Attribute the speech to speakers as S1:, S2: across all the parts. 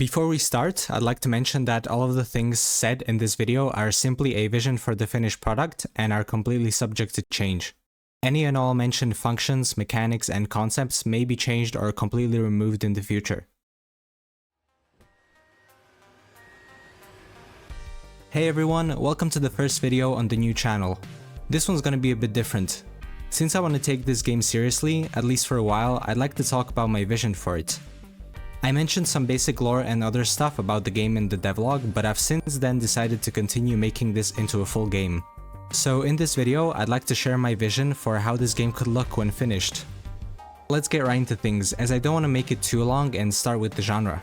S1: Before we start, I'd like to mention that all of the things said in this video are simply a vision for the finished product and are completely subject to change. Any and all mentioned functions, mechanics, and concepts may be changed or completely removed in the future. Hey everyone, welcome to the first video on the new channel. This one's gonna be a bit different. Since I want to take this game seriously, at least for a while, I'd like to talk about my vision for it. I mentioned some basic lore and other stuff about the game in the devlog, but I've since then decided to continue making this into a full game. So in this video, I'd like to share my vision for how this game could look when finished. Let's get right into things, as I don't want to make it too long and start with the genre.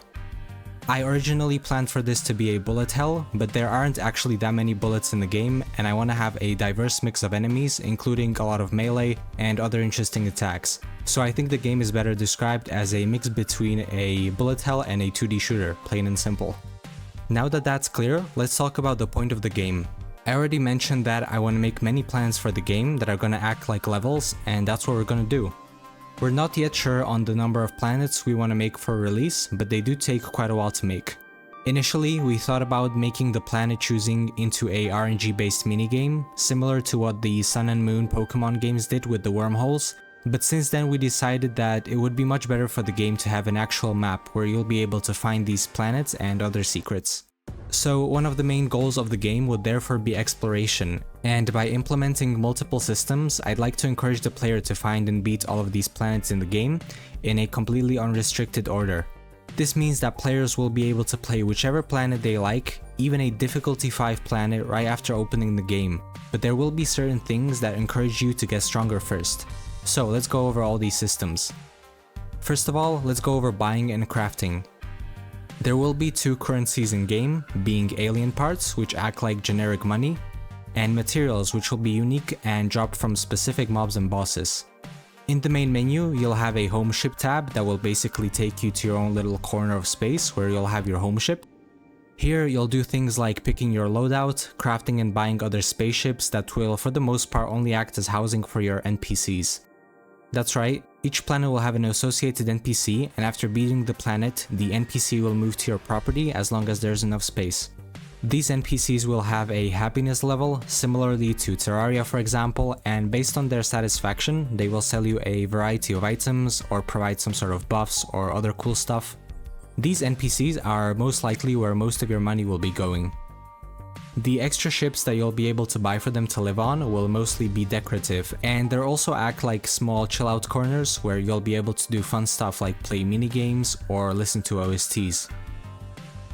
S1: I originally planned for this to be a bullet hell, but there aren't actually that many bullets in the game, and I want to have a diverse mix of enemies, including a lot of melee and other interesting attacks. So I think the game is better described as a mix between a bullet hell and a 2D shooter, plain and simple. Now that that's clear, let's talk about the point of the game. I already mentioned that I want to make many plans for the game that are going to act like levels, and that's what we're going to do. We're not yet sure on the number of planets we want to make for release, but they do take quite a while to make. Initially, we thought about making the planet choosing into a RNG based minigame, similar to what the Sun and Moon Pokemon games did with the wormholes, but since then we decided that it would be much better for the game to have an actual map where you'll be able to find these planets and other secrets. So one of the main goals of the game would therefore be exploration, and by implementing multiple systems, I'd like to encourage the player to find and beat all of these planets in the game in a completely unrestricted order. This means that players will be able to play whichever planet they like, even a difficulty 5 planet right after opening the game, but there will be certain things that encourage you to get stronger first. So let's go over all these systems. First of all, let's go over buying and crafting. There will be 2 currencies in game, being alien parts, which act like generic money, and materials, which will be unique and dropped from specific mobs and bosses. In the main menu, you'll have a home ship tab that will basically take you to your own little corner of space where you'll have your home ship. Here, you'll do things like picking your loadout, crafting and buying other spaceships that will for the most part only act as housing for your NPCs. That's right, each planet will have an associated NPC, and after beating the planet, the NPC will move to your property as long as there's enough space. These NPCs will have a happiness level, similarly to Terraria for example, and based on their satisfaction, they will sell you a variety of items or provide some sort of buffs or other cool stuff. These NPCs are most likely where most of your money will be going. The extra ships that you'll be able to buy for them to live on will mostly be decorative, and they'll also act like small chill out corners where you'll be able to do fun stuff like play minigames or listen to OSTs.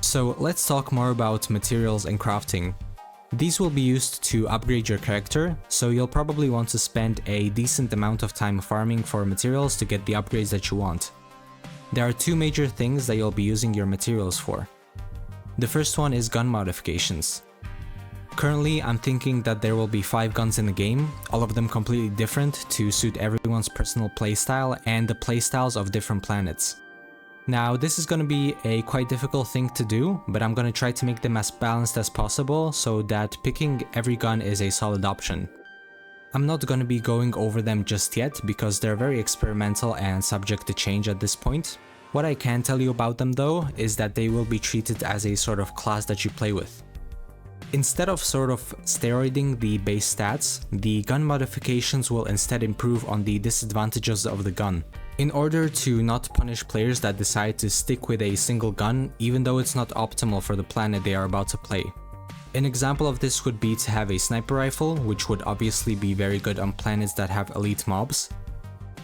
S1: So let's talk more about materials and crafting. These will be used to upgrade your character, so you'll probably want to spend a decent amount of time farming for materials to get the upgrades that you want. There are 2 major things that you'll be using your materials for. The first one is gun modifications. Currently, I'm thinking that there will be 5 guns in the game, all of them completely different to suit everyone's personal playstyle and the playstyles of different planets. Now, this is going to be a quite difficult thing to do, but I'm going to try to make them as balanced as possible so that picking every gun is a solid option. I'm not going to be going over them just yet because they're very experimental and subject to change at this point. What I can tell you about them though is that they will be treated as a sort of class that you play with. Instead of sort of steroiding the base stats, the gun modifications will instead improve on the disadvantages of the gun, in order to not punish players that decide to stick with a single gun even though it's not optimal for the planet they are about to play. An example of this would be to have a sniper rifle, which would obviously be very good on planets that have elite mobs.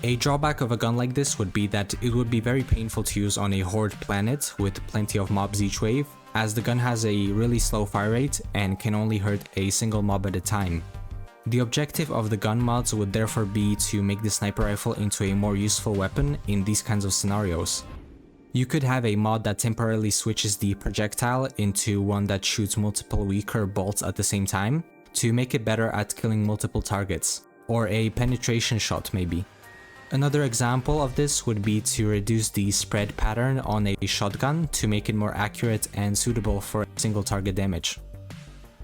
S1: A drawback of a gun like this would be that it would be very painful to use on a horde planet with plenty of mobs each wave, as the gun has a really slow fire rate and can only hurt a single mob at a time. The objective of the gun mods would therefore be to make the sniper rifle into a more useful weapon in these kinds of scenarios. You could have a mod that temporarily switches the projectile into one that shoots multiple weaker bolts at the same time, to make it better at killing multiple targets, or a penetration shot maybe. Another example of this would be to reduce the spread pattern on a shotgun to make it more accurate and suitable for single target damage.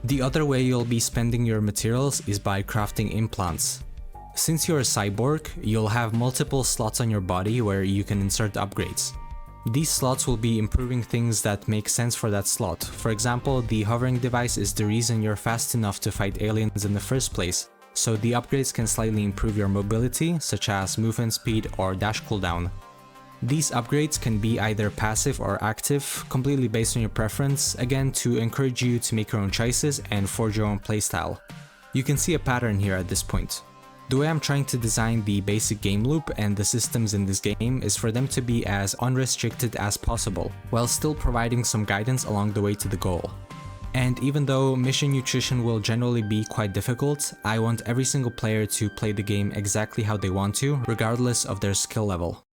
S1: The other way you'll be spending your materials is by crafting implants. Since you're a cyborg, you'll have multiple slots on your body where you can insert upgrades. These slots will be improving things that make sense for that slot. For example, the hovering device is the reason you're fast enough to fight aliens in the first place, so the upgrades can slightly improve your mobility, such as movement speed or dash cooldown. These upgrades can be either passive or active, completely based on your preference, again to encourage you to make your own choices and forge your own playstyle. You can see a pattern here at this point. The way I'm trying to design the basic game loop and the systems in this game is for them to be as unrestricted as possible, while still providing some guidance along the way to the goal. And even though mission nutrition will generally be quite difficult, I want every single player to play the game exactly how they want to, regardless of their skill level.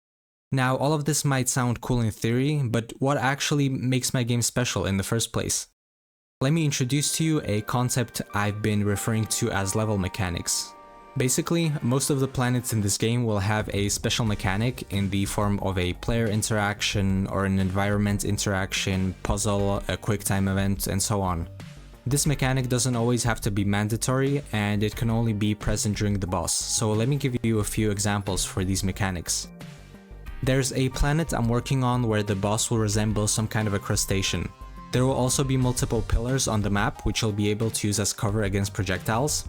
S1: Now, all of this might sound cool in theory, but what actually makes my game special in the first place? Let me introduce to you a concept I've been referring to as level mechanics. Basically, most of the planets in this game will have a special mechanic in the form of a player interaction or an environment interaction, puzzle, a quick time event, and so on. This mechanic doesn't always have to be mandatory, and it can only be present during the boss, so let me give you a few examples for these mechanics. There's a planet I'm working on where the boss will resemble some kind of a crustacean. There will also be multiple pillars on the map which you'll be able to use as cover against projectiles.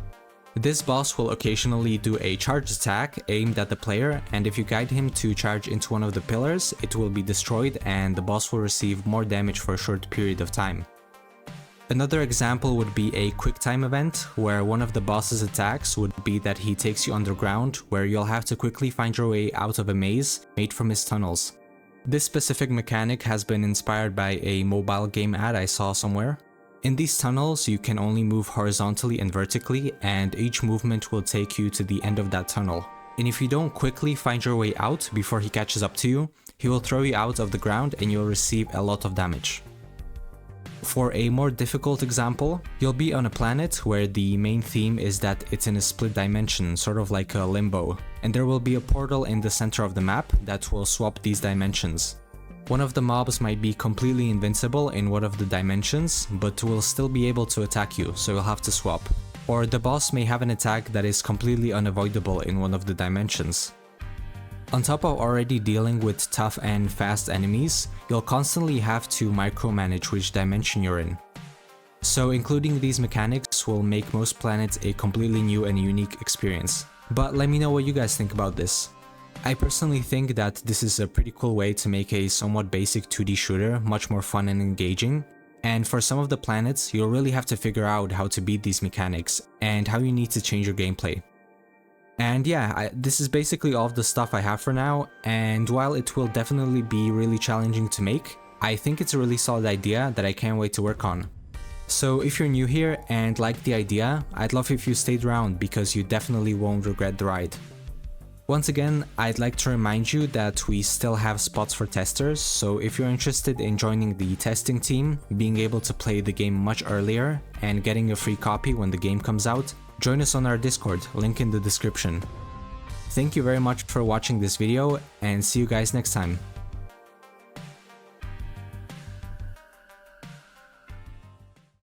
S1: This boss will occasionally do a charge attack aimed at the player, and if you guide him to charge into one of the pillars, it will be destroyed and the boss will receive more damage for a short period of time. Another example would be a quick time event, where one of the boss's attacks would be that he takes you underground, where you'll have to quickly find your way out of a maze made from his tunnels. This specific mechanic has been inspired by a mobile game ad I saw somewhere. In these tunnels, you can only move horizontally and vertically, and each movement will take you to the end of that tunnel. And if you don't quickly find your way out before he catches up to you, he will throw you out of the ground and you'll receive a lot of damage. For a more difficult example, you'll be on a planet where the main theme is that it's in a split dimension, sort of like a limbo, and there will be a portal in the center of the map that will swap these dimensions. One of the mobs might be completely invincible in one of the dimensions, but will still be able to attack you, so you'll have to swap. Or the boss may have an attack that is completely unavoidable in one of the dimensions. On top of already dealing with tough and fast enemies, you'll constantly have to micromanage which dimension you're in. So including these mechanics will make most planets a completely new and unique experience. But let me know what you guys think about this. I personally think that this is a pretty cool way to make a somewhat basic 2D shooter much more fun and engaging, and for some of the planets you'll really have to figure out how to beat these mechanics and how you need to change your gameplay. And yeah, this is basically all of the stuff I have for now, and while it will definitely be really challenging to make, I think it's a really solid idea that I can't wait to work on. So if you're new here and like the idea, I'd love if you stayed around because you definitely won't regret the ride. Once again, I'd like to remind you that we still have spots for testers, so if you're interested in joining the testing team, being able to play the game much earlier, and getting a free copy when the game comes out, join us on our Discord, link in the description. Thank you very much for watching this video, and see you guys next time.